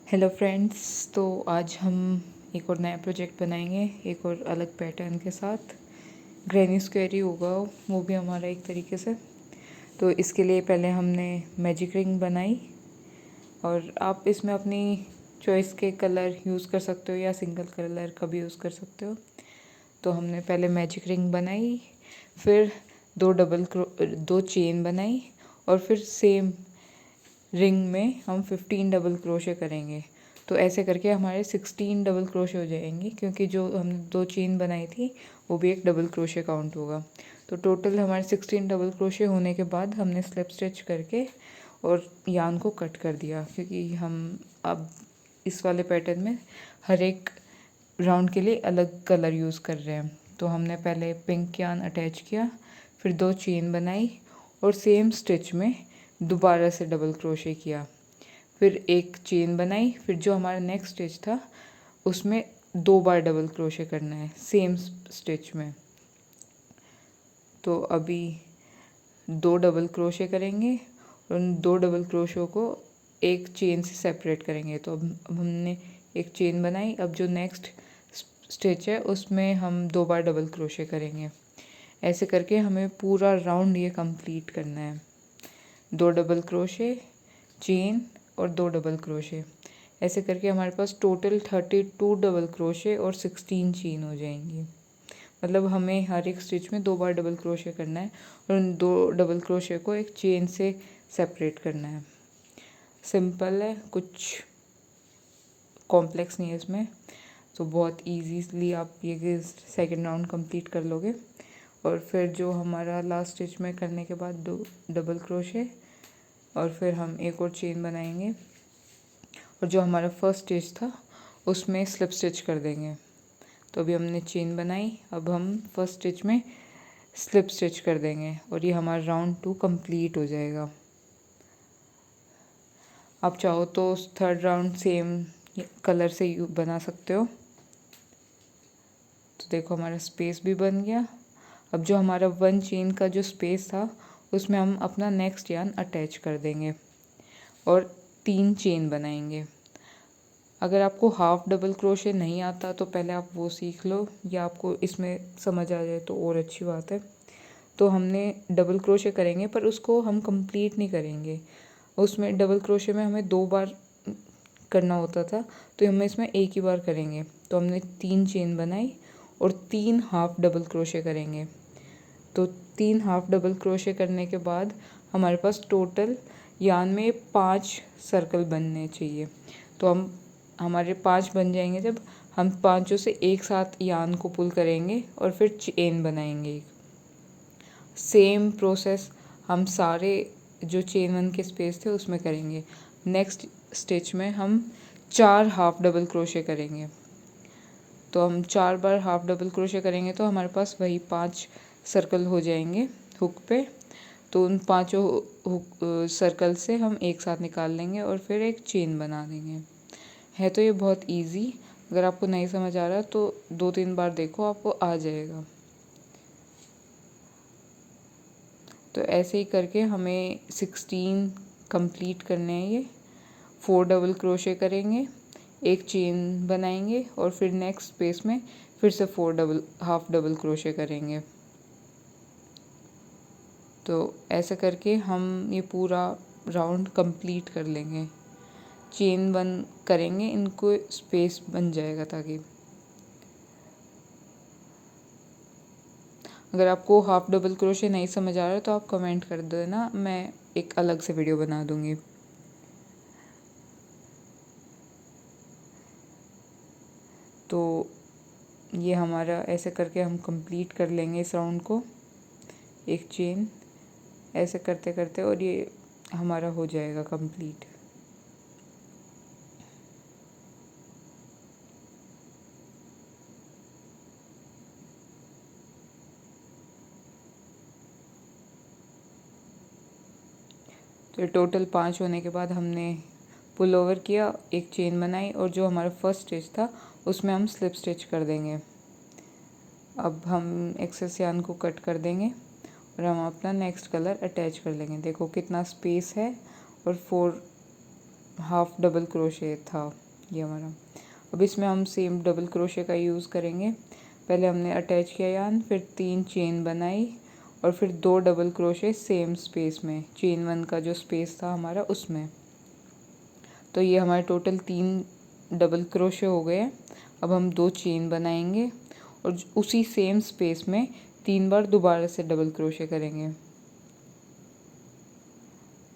Hello friends, तो आज हम एक और नया प्रोजेक्ट बनाएंगे, एक और अलग पैटर्न के साथ। ग्रैनी स्क्वायर ही होगा वो भी हमारा एक तरीके से। तो इसके लिए पहले हमने मैजिक रिंग बनाई और आप इसमें अपनी चॉइस के कलर यूज़ कर सकते हो या सिंगल कलर का भी यूज़ कर सकते हो। तो हमने पहले मैजिक रिंग बनाई, फिर दो चेन बनाई और फिर सेम रिंग में हम 15 डबल क्रोशे करेंगे। तो ऐसे करके हमारे 16 डबल क्रोशे हो जाएंगे, क्योंकि जो हमने दो चेन बनाई थी वो भी एक डबल क्रोशे काउंट होगा। तो टोटल हमारे 16 डबल क्रोशे होने के बाद हमने स्लिप स्टिच करके और यान को कट कर दिया, क्योंकि हम अब इस वाले पैटर्न में हर एक राउंड के लिए अलग कलर यूज़ कर रहे हैं। तो हमने पहले पिंक यान अटैच किया, फिर दो चेन बनाई और सेम स्टिच में दोबारा से डबल क्रोशे किया, फिर एक चेन बनाई, फिर जो हमारा नेक्स्ट स्टिच था उसमें 2 बार डबल क्रोशे करना है सेम स्टिच में। तो अभी 2 डबल क्रोशे करेंगे और उन 2 डबल क्रोशों को एक चेन से सेपरेट करेंगे। तो अब हमने एक चेन बनाई, अब जो नेक्स्ट स्टिच है उसमें हम 2 बार डबल क्रोशे करेंगे। ऐसे करके हमें पूरा राउंड ये कंप्लीट करना है। 2 डबल क्रोशे, चेन और 2 डबल क्रोशे, ऐसे करके हमारे पास टोटल 32 डबल क्रोशे और 16 चेन हो जाएंगी। मतलब हमें हर एक स्टिच में 2 बार डबल क्रोशे करना है और उन 2 डबल क्रोशे को एक चेन से सेपरेट करना है। सिंपल है, कुछ कॉम्प्लेक्स नहीं है इसमें। तो बहुत ईजीली आप ये सेकेंड राउंड कंप्लीट कर लोगे। और फिर जो हमारा लास्ट स्टिच में करने के बाद 2 डबल क्रोशे और फिर हम एक और चेन बनाएंगे और जो हमारा फर्स्ट स्टिच था उसमें स्लिप स्टिच कर देंगे। तो अभी हमने चेन बनाई, अब हम फर्स्ट स्टिच में स्लिप स्टिच कर देंगे और ये हमारा राउंड 2 कंप्लीट हो जाएगा। आप चाहो तो थर्ड राउंड सेम कलर से बना सकते हो। तो देखो हमारा स्पेस भी बन गया। अब जो हमारा 1 चेन का जो स्पेस था उसमें हम अपना नेक्स्ट यार्न अटैच कर देंगे और 3 चेन बनाएंगे। अगर आपको हाफ डबल क्रोशे नहीं आता तो पहले आप वो सीख लो, या आपको इसमें समझ आ जाए तो और अच्छी बात है। तो हमने डबल क्रोशे करेंगे पर उसको हम कंप्लीट नहीं करेंगे। उसमें डबल क्रोशे में हमें 2 बार करना होता था, तो हम इसमें एक ही बार करेंगे। तो हमने 3 चेन बनाई और 3 हाफ डबल क्रोशे करेंगे। तो 3 हाफ डबल क्रोशे करने के बाद हमारे पास टोटल यान में 5 सर्कल बनने चाहिए। तो हमारे 5 बन जाएंगे जब हम पांचों से एक साथ यान को पुल करेंगे और फिर चेन बनाएंगे। सेम प्रोसेस हम सारे जो चेन 1 के स्पेस थे उसमें करेंगे। नेक्स्ट स्टिच में हम 4 हाफ डबल क्रोशे करेंगे। तो हम 4 बार हाफ डबल क्रोशे करेंगे तो हमारे पास वही 5 सर्कल हो जाएंगे हुक पे। तो उन पांचों हुक सर्कल से हम एक साथ निकाल लेंगे और फिर एक चेन बना देंगे। है तो ये बहुत इजी। अगर आपको नहीं समझ आ रहा तो 2-3 बार देखो, आपको आ जाएगा। तो ऐसे ही करके हमें 16 कंप्लीट करने हैं। ये 4 डबल क्रोशे करेंगे, एक चेन बनाएंगे और फिर नेक्स्ट स्पेस में फिर से 4 हाफ डबल क्रोशे करेंगे। तो ऐसे करके हम ये पूरा राउंड कंप्लीट कर लेंगे। चेन 1 करेंगे, इनको स्पेस बन जाएगा ताकि। अगर आपको हाफ डबल क्रोशे नहीं समझ आ रहा तो आप कमेंट कर देना, मैं एक अलग से वीडियो बना दूंगी। तो ये हमारा ऐसे करके हम कंप्लीट कर लेंगे इस राउंड को, एक चेन ऐसे करते करते, और ये हमारा हो जाएगा कंप्लीट। तो टोटल 5 होने के बाद हमने पुल ओवर किया, एक चेन बनाई और जो हमारा फर्स्ट स्टिच था उसमें हम स्लिप स्टिच कर देंगे। अब हम एक्सेस यार्न को कट कर देंगे और हम अपना नेक्स्ट कलर अटैच कर लेंगे। देखो कितना स्पेस है और 4 हाफ डबल क्रोशे था ये हमारा। अब इसमें हम सेम डबल क्रोशे का यूज़ करेंगे। पहले हमने अटैच किया यान, फिर 3 चेन बनाई और फिर 2 डबल क्रोशे सेम स्पेस में, चेन 1 का जो स्पेस था हमारा उसमें। तो ये हमारे टोटल 3 डबल क्रोशे हो गए। अब हम 2 चेन बनाएंगे और उसी सेम स्पेस में 3 बार दोबारा से डबल क्रोशे करेंगे।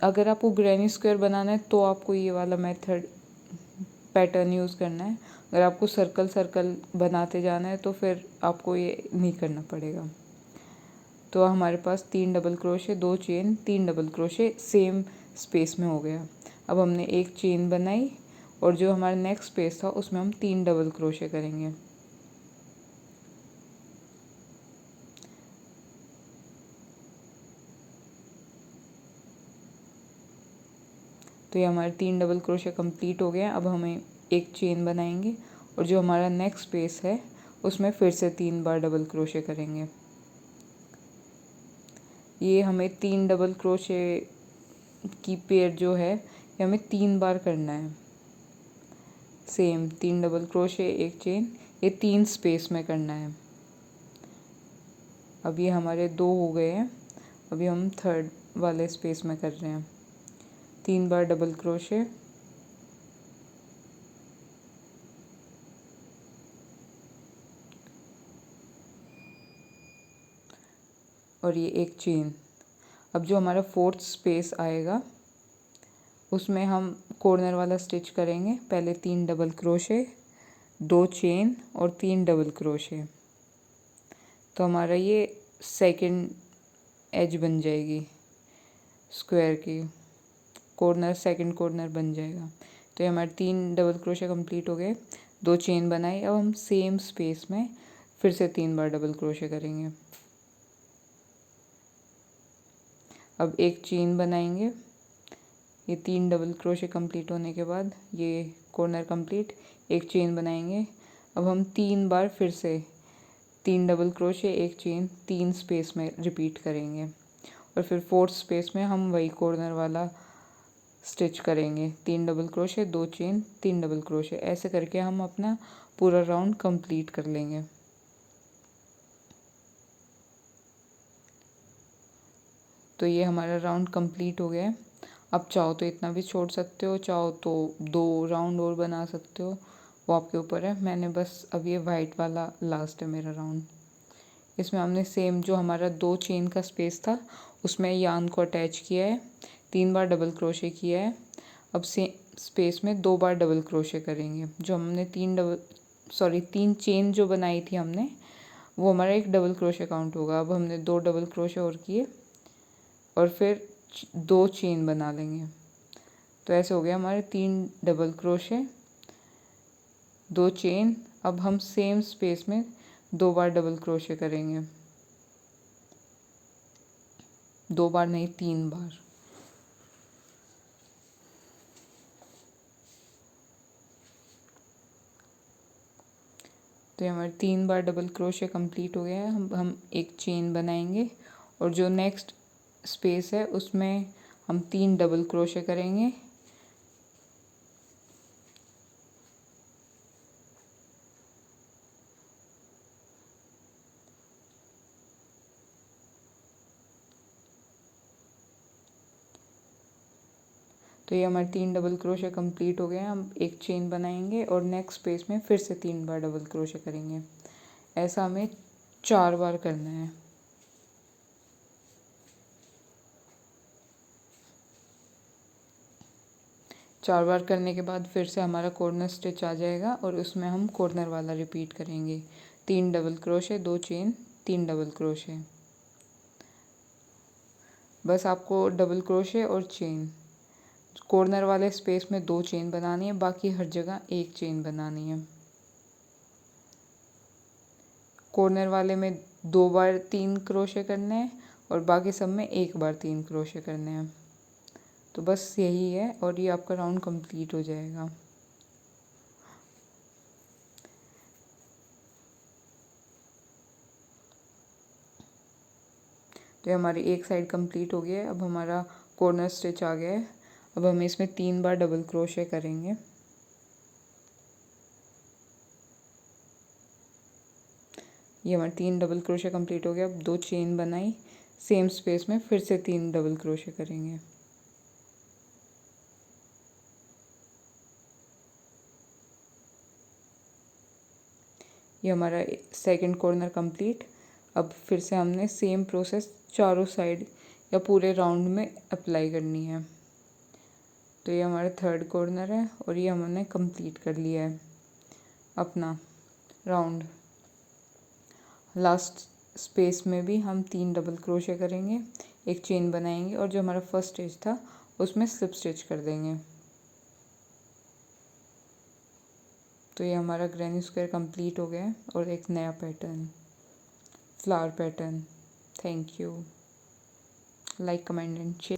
अगर आपको ग्रैनी स्क्वायर बनाना है तो आपको ये वाला मेथड पैटर्न यूज़ करना है। अगर आपको सर्कल सर्कल बनाते जाना है तो फिर आपको ये नहीं करना पड़ेगा। तो हमारे पास 3 double crochet, 2 chain, 3 double crochet same space में हो गया। अब हमने एक चेन बनाई और जो हमारा नेक्स्ट स्पेस था उसमें हम 3 डबल क्रोशे करेंगे। तो ये हमारे 3 डबल क्रोशे कंप्लीट हो गए हैं। अब हमें एक चेन बनाएंगे और जो हमारा नेक्स्ट स्पेस है उसमें फिर से 3 बार डबल क्रोशे करेंगे। ये हमें 3 डबल क्रोशे की पेयर जो है ये हमें 3 बार करना है। सेम 3 डबल क्रोशे, एक चेन, ये 3 स्पेस में करना है। अब ये हमारे 2 हो गए हैं। अभी हम थर्ड वाले स्पेस में कर रहे हैं। 3 बार डबल क्रोशे और ये एक चेन। अब जो हमारा फोर्थ स्पेस आएगा उसमें हम कॉर्नर वाला स्टिच करेंगे। पहले 3 डबल क्रोशे, 2 चेन और 3 डबल क्रोशे। तो हमारा ये सेकंड एज बन जाएगी स्क्वायर की, कॉर्नर सेकंड कॉर्नर बन जाएगा। तो ये हमारे 3 डबल क्रोशे कंप्लीट हो गए। 2 चेन बनाई। अब हम सेम स्पेस में फिर से 3 बार डबल क्रोशे करेंगे। अब एक चेन बनाएंगे। ये 3 डबल क्रोशे कंप्लीट होने के बाद ये कॉर्नर कंप्लीट, एक चेन बनाएंगे। अब हम 3 बार फिर से 3 डबल क्रोशे, एक चेन, 3 स्पेस में रिपीट करेंगे और फिर फोर्थ स्पेस में हम वही कॉर्नर वाला स्टिच करेंगे। 3 double crochet, 2 chain, 3 double crochet, ऐसे करके हम अपना पूरा राउंड कंप्लीट कर लेंगे। तो ये हमारा राउंड कंप्लीट हो गया है। अब चाहो तो इतना भी छोड़ सकते हो, चाहो तो 2 राउंड और बना सकते हो, वो आपके ऊपर है। मैंने बस अब ये वाइट वाला लास्ट है मेरा राउंड। इसमें हमने सेम जो हमारा 2 चेन का स्पेस था उसमें यान को अटैच किया है, 3 बार डबल क्रोशे किया है। अब सेम स्पेस में 2 बार डबल क्रोशे करेंगे। जो हमने 3 चेन जो बनाई थी हमने, वो हमारा एक डबल क्रोशे काउंट होगा। अब हमने 2 डबल क्रोशे और किए और फिर 2 चेन बना लेंगे। तो ऐसे हो गया हमारे 3 डबल क्रोशे, 2 चेन। अब हम सेम स्पेस में 2 बार डबल क्रोशे करेंगे। 2 बार नहीं, 3 बार। तो ये हमारे 3 बार डबल क्रोशे कंप्लीट हो गया है। हम एक चेन बनाएंगे और जो नेक्स्ट स्पेस है उसमें हम 3 डबल क्रोशे करेंगे। तो ये हमारे 3 डबल क्रोशे कंप्लीट हो गए हैं। हम एक चेन बनाएंगे और नेक्स्ट स्पेस में फिर से 3 बार डबल क्रोशे करेंगे। ऐसा हमें 4 बार करना है। चार बार करने के बाद फिर से हमारा कॉर्नर स्टिच आ जाएगा और उसमें हम कॉर्नर वाला रिपीट करेंगे। 3 double crochet, 2 chain, 3 double crochet. बस आपको डबल क्रोशे और चेन, कॉर्नर वाले स्पेस में 2 चेन बनानी है, बाकी हर जगह एक चेन बनानी है। कॉर्नर वाले में 2 बार 3 क्रोशे करने हैं और बाकी सब में 1 बार 3 क्रोशे करने हैं। तो बस यही है और ये आपका राउंड कंप्लीट हो जाएगा। तो ये हमारी एक साइड कंप्लीट हो गया है। अब हमारा कॉर्नर स्टिच आ गया है। अब हम इसमें 3 बार डबल क्रोशे करेंगे। ये हमारे 3 डबल क्रोशे कंप्लीट हो गया। अब 2 चेन बनाई, सेम स्पेस में फिर से 3 डबल क्रोशे करेंगे। ये हमारा सेकंड कॉर्नर कंप्लीट। अब फिर से हमने सेम प्रोसेस चारों साइड या पूरे राउंड में अप्लाई करनी है। तो ये हमारा थर्ड कॉर्नर है और ये हमने कंप्लीट कर लिया है अपना राउंड। लास्ट स्पेस में भी हम 3 डबल क्रोशे करेंगे, एक चेन बनाएंगे और जो हमारा फर्स्ट स्टिच था उसमें स्लिप स्टिच कर देंगे। तो ये हमारा ग्रैनी स्क्वायर कंप्लीट हो गया है और एक नया pattern, flower pattern. Thank you. Like, comment and share.